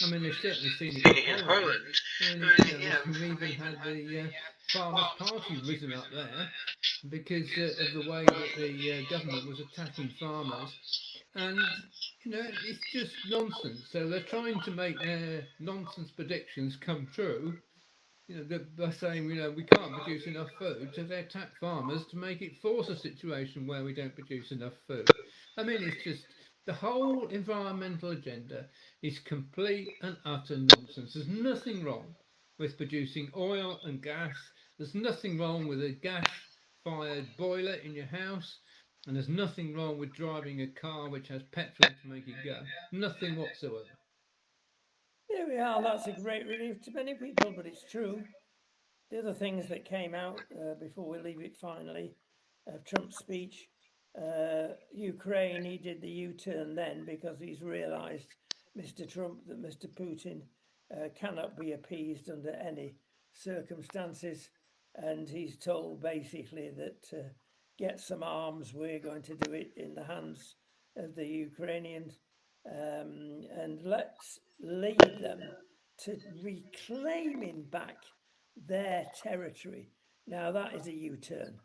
I mean, they've certainly seen it in Holland. I mean, we've even had the Farmers' Party risen up there because of the way that the government was attacking farmers. And it's just nonsense. So they're trying to make their nonsense predictions come true. By saying we can't produce enough food, so they attack farmers to make it force a situation where we don't produce enough food. I mean, it's just the whole environmental agenda is complete and utter nonsense. There's nothing wrong with producing oil and gas. There's nothing wrong with a gas-fired boiler in your house. And there's nothing wrong with driving a car which has petrol to make it go. Nothing whatsoever. There we are. That's a great relief to many people, but it's true. The other things that came out before we leave it finally of Trump's speech, Ukraine, he did the U-turn then because he's realised, Mr. Trump, that Mr. Putin cannot be appeased under any circumstances, and he's told basically that get some arms, we're going to do it in the hands of the Ukrainians, and let's lead them to reclaiming back their territory. Now that is a U-turn.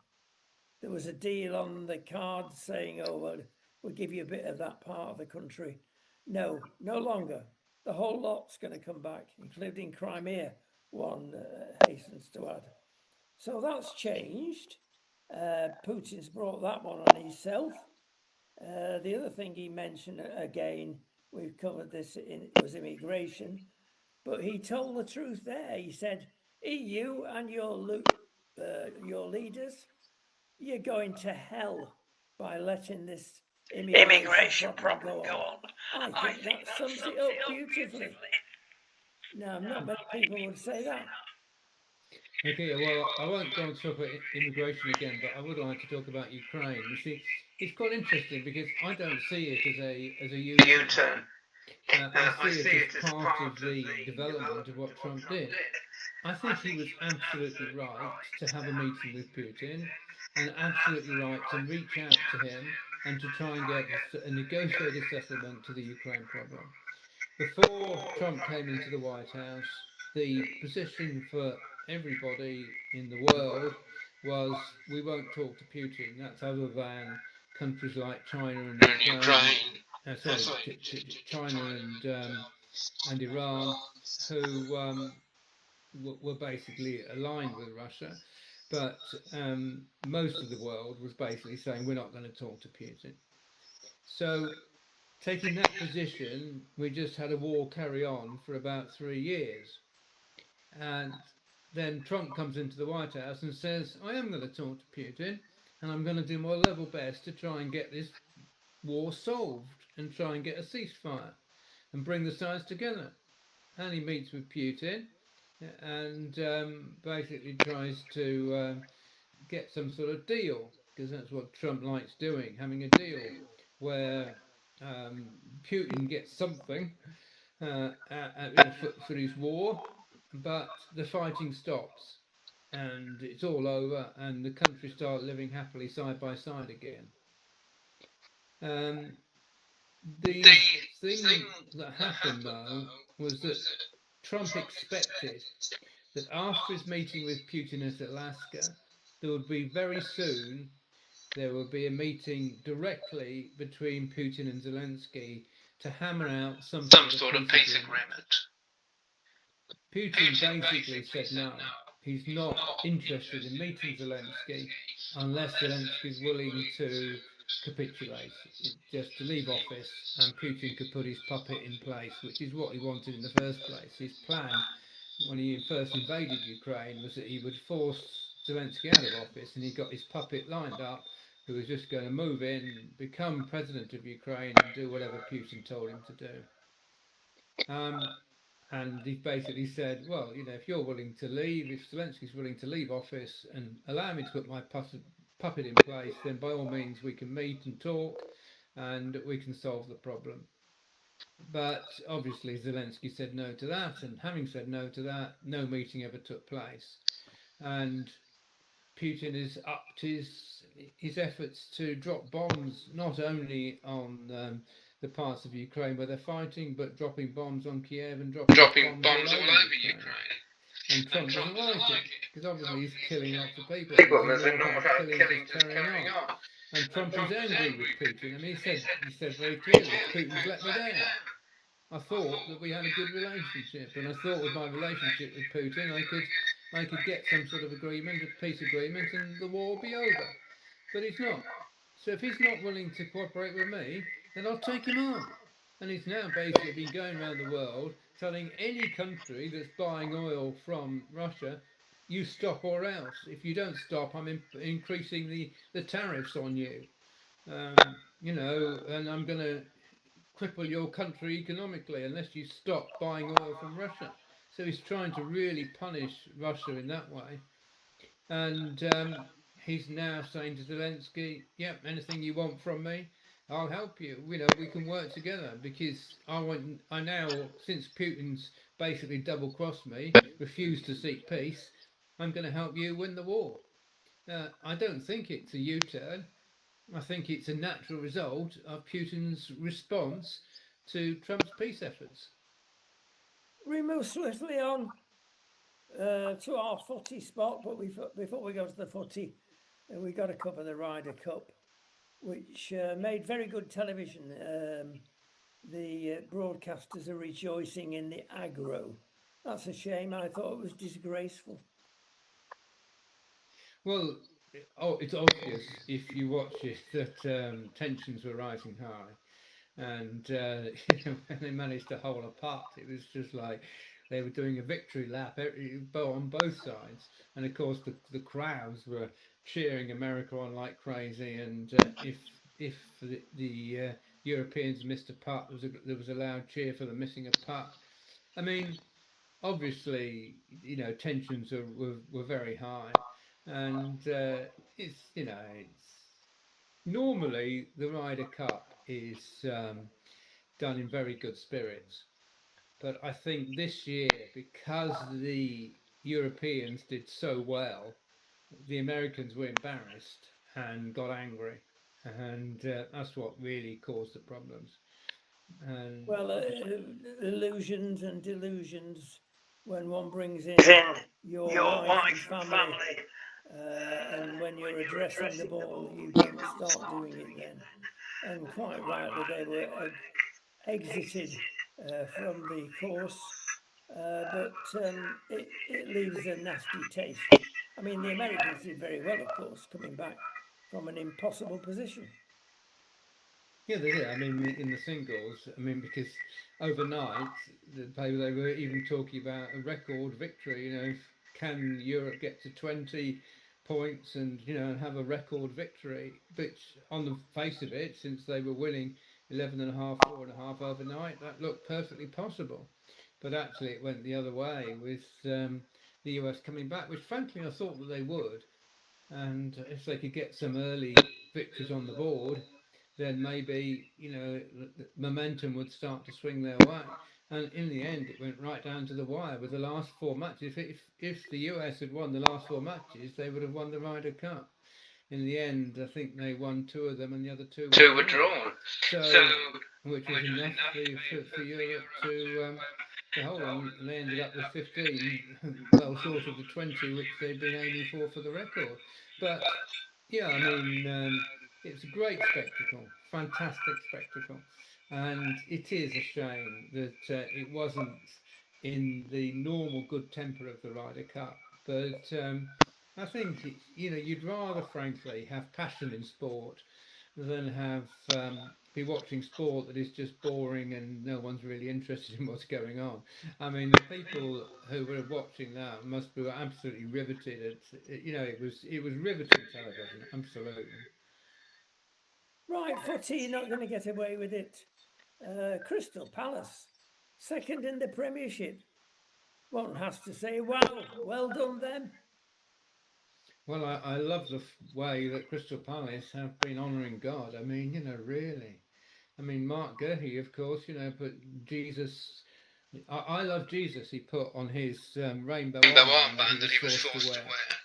There was a deal on the cards saying, "Oh well, we'll give you a bit of that part of the country." No, no longer. The whole lot's going to come back, including Crimea. One hastens to add. So that's changed. Putin's brought that one on himself. The other thing he mentioned again, we've covered this, was immigration. But he told the truth there. He said, EU and your leaders, you're going to hell by letting this immigration problem go on. I think that sums it up beautifully. Now, not many people would say that. Okay, well, I won't go on to talk about immigration again, but I would like to talk about Ukraine. You see, it's quite interesting because I don't see it as a U-turn. I see it as part of the development of what Trump did. I think he was absolutely right to have a meeting with Putin, and absolutely right to reach out to him and to try and get a negotiated settlement to the Ukraine problem. Before Trump came into the White House, the position for everybody in the world was we won't talk to Putin. That's other than countries like China and Ukraine, sorry, China and Iran, who were basically aligned with Russia. But most of the world was basically saying we're not going to talk to Putin. So taking that position, we just had a war carry on for about 3 years. And then Trump comes into the White House and says, I am going to talk to Putin and I'm going to do my level best to try and get this war solved and try and get a ceasefire and bring the sides together. And he meets with Putin and basically tries to get some sort of deal because that's what Trump likes doing, having a deal where Putin gets something for his war, but the fighting stops and it's all over, and the countries start living happily side by side again. Um, the thing that happened though was that Trump expected that after his meeting with Putin at Alaska, there would be very soon there will be a meeting directly between Putin and Zelensky to hammer out some sort of peace agreement. Putin basically said no, he's not interested in meeting Zelensky unless Zelensky is willing to capitulate, just to leave office, and Putin could put his puppet in place, which is what he wanted in the first place. His plan when he first invaded Ukraine was that he would force Zelensky out of office, and he got his puppet lined up who was just going to move in, become president of Ukraine, and do whatever Putin told him to do. Um, and he basically said, well, if you're willing to leave, if Zelensky's willing to leave office and allow me to put my puppet in place, then by all means we can meet and talk and we can solve the problem. But obviously Zelensky said no to that, and having said no to that, no meeting ever took place. And Putin has upped his efforts to drop bombs not only on the parts of Ukraine where they're fighting, but dropping bombs on Kiev and dropping bombs all over Ukraine. And Trump doesn't like it because obviously he's killing lots of people. There's a lot of killings just carrying on, and Trump is angry with Putin. I mean, he said very clearly, Putin's let me down. I thought that we had a good relationship, and I thought with my relationship with Putin, I could get some sort of agreement, a peace agreement, and the war will be over. But he's not. So if he's not willing to cooperate with me, then I'll take him on. And he's now basically been going around the world telling any country that's buying oil from Russia, you stop or else. If you don't stop, I'm increasing the tariffs on you. And I'm going to cripple your country economically unless you stop buying oil from Russia. So he's trying to really punish Russia in that way. And he's now saying to Zelensky, "Yep, anything you want from me, I'll help you. You know, we can work together because I now, since Putin's basically double crossed me, refused to seek peace. I'm going to help you win the war." I don't think it's a U-turn. I think it's a natural result of Putin's response to Trump's peace efforts. We move swiftly on to our footy spot, but before we go to the footy, we got to cover the Ryder Cup, which made very good television. The broadcasters are rejoicing in the aggro. That's a shame. I thought it was disgraceful. Well, it's obvious if you watch it that tensions were rising high, and when they managed to hold apart, it was just like they were doing a victory lap on both sides, and of course the crowds were cheering America on like crazy, and if the Europeans missed a putt, there was a loud cheer for the missing a putt. I mean, obviously, tensions were very high, and it's normally the Ryder Cup is done in very good spirits, but I think this year, because the Europeans did so well, the Americans were embarrassed and got angry, and that's what really caused the problems. And Well, illusions and delusions when one brings Is in in your your wife and wife and family, family and when when you're you're addressing the addressing the ball, ball, you you don't don't start start doing it doing it then. then. And And quite quite rightly, they rightly, were they were exited exited from from the the course, course. but But it leaves a nasty taste. I mean, the I mean, the Americans did Americans very did well, very of well. course, coming back from an impossible position. yeah, they did. I mean, in the singles, I mean, because overnight they were even talking about a record victory. Can Europe get to 20 points and have a record victory? Which, on the face of it, since they were winning 11 and a half, 4.5 overnight, that looked perfectly possible. But actually, it went the other way with the US coming back, which frankly I thought that they would. And if they could get some early victories on the board, then maybe the momentum would start to swing their way. And in the end, it went right down to the wire with the last four matches. If the US had won the last four matches, they would have won the Ryder Cup. In the end, I think they won two of them, and the other two were two were drawn. drawn. So, So, which was which was enough enough for for Europe Europe to hold to hold on, on. and they They ended up ended with up with 15, 15, well short of short the of the 20 which 20, they've which been they've been aiming aiming for the for the record. record. But But yeah, I yeah, I mean, mean, it's a great spectacle, fantastic spectacle, and it is a shame that it wasn't in the normal good temper of the Ryder Cup. But I think you'd rather, frankly, have passion in sport than have be watching sport that is just boring and no one's really interested in what's going on. I mean, the people who were watching that must be absolutely riveted. It was riveting television, absolutely. Right, footy, you're not going to get away with it. Crystal Palace, second in the Premiership. One has to say, wow, well done them. Well, I love the way that Crystal Palace have been honouring God. I mean, really. I mean, Mark Gurhey, of course, put Jesus. I love Jesus. He put on his rainbow the armband that he armband that was he was forced to forced to wear. wear.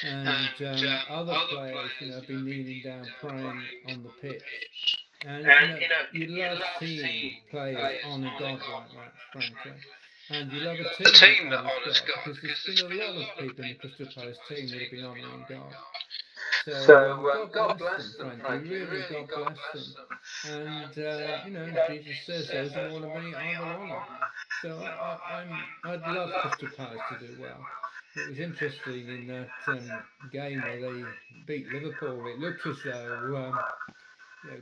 And And other other players, players, have been have been kneeling kneeling down, down, praying praying on the on the pitch. pitch. And And you you love love seeing seeing players players honour honour God God like like that, that, frankly. frankly. And you And love you a love a team that team that honours honours God God because there's because been there's a been lot a of lot of people in the people in the Crystal Crystal Palace Palace team that have team been that have been honouring honouring God. God. So So God God bless them, bless them, frankly. frankly. Really, Really, God God bless bless them. them. And And Jesus Jesus says, says, "Those who "Those honour who me, honour me, I will I will honour." honour." So So I'd I'd love love Crystal Crystal Palace to Palace do to do well. well. It was It was interesting in interesting in that that game where game where they they beat Liverpool. It looked as though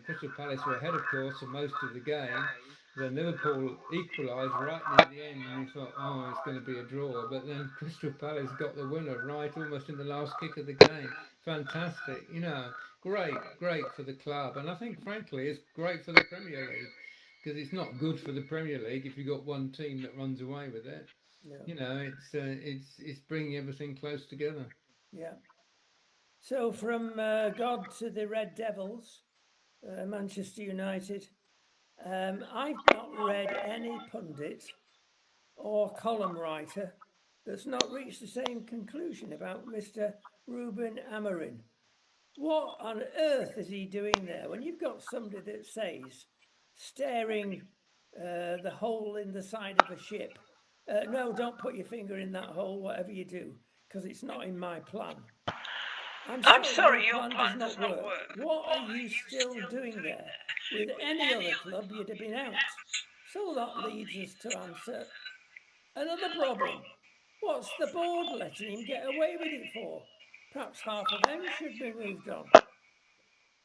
Crystal Palace were ahead, of course, for most of the game. Then Liverpool equalised right near the end, and you thought, oh, it's going to be a draw. But then Crystal Palace got the winner right almost in the last kick of the game. Fantastic, great, great for the club. And I think, frankly, it's great for the Premier League because it's not good for the Premier League if you've got one team that runs away with it. Yeah. You know, it's bringing everything close together. Yeah. So from God to the Red Devils, Manchester United. I've not read any pundit or column writer that's not reached the same conclusion about Mr. Ruben Amorim. What on earth is he doing there when you've got somebody that says, staring the hole in the side of a ship, no, don't put your finger in that hole, whatever you do, because it's not in my plan. I'm sorry, your plan does not work. What are you still doing there? With any other club, you'd have been out. So that leads us to answer another problem. What's the board letting him get away with it for? Perhaps half of them should be moved on.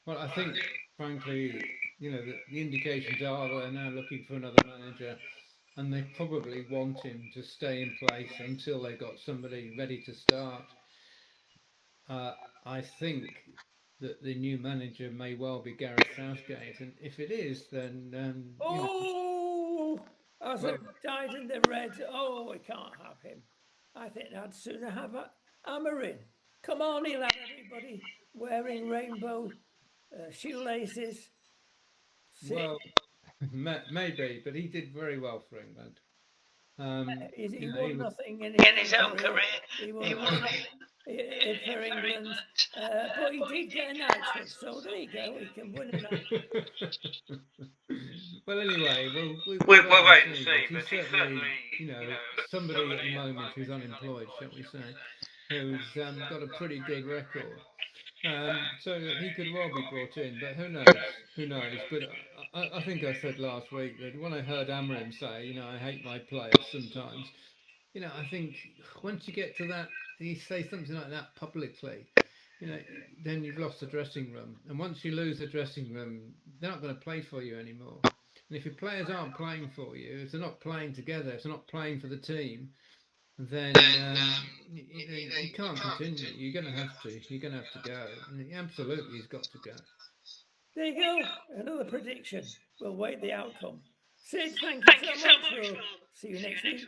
Well, I think, frankly, you know, the indications are they're now looking for another manager, and they probably want him to stay in place until they got somebody ready to start. Uh, I think that the new manager may well be Gareth Southgate, and if it is, then you know, Oh, as a well, dyed in the red. Oh, we can't have him. I think I'd sooner have Amarin. Come on, he'll have everybody wearing rainbow shoelaces. Sid, well, maybe, but he did very well for England. he You know, he won was. nothing in his own career. He won nothing for England, but he did get a knighthood. So there you go. He can win a knight. Well, anyway, we'll wait and see. But he's certainly, you know, somebody at the moment who's unemployed, shall we say, who's got a pretty good record. So he could well be brought in, but who knows? Who knows? But I think I said last week that when I heard Amram say, you know, I hate my players sometimes, you know, I think once you get to that, you say something like that publicly, you know, then you've lost the dressing room. And once you lose the dressing room, they're not going to play for you anymore. And if your players aren't playing for you, if they're not playing together, if they're not playing for the team, then you know you can't continue. You're going to have to. You're going to have to go. And he absolutely, he's got to go. There you go. Another prediction. We'll wait the outcome. Sid, thank you so much. We'll see you next week.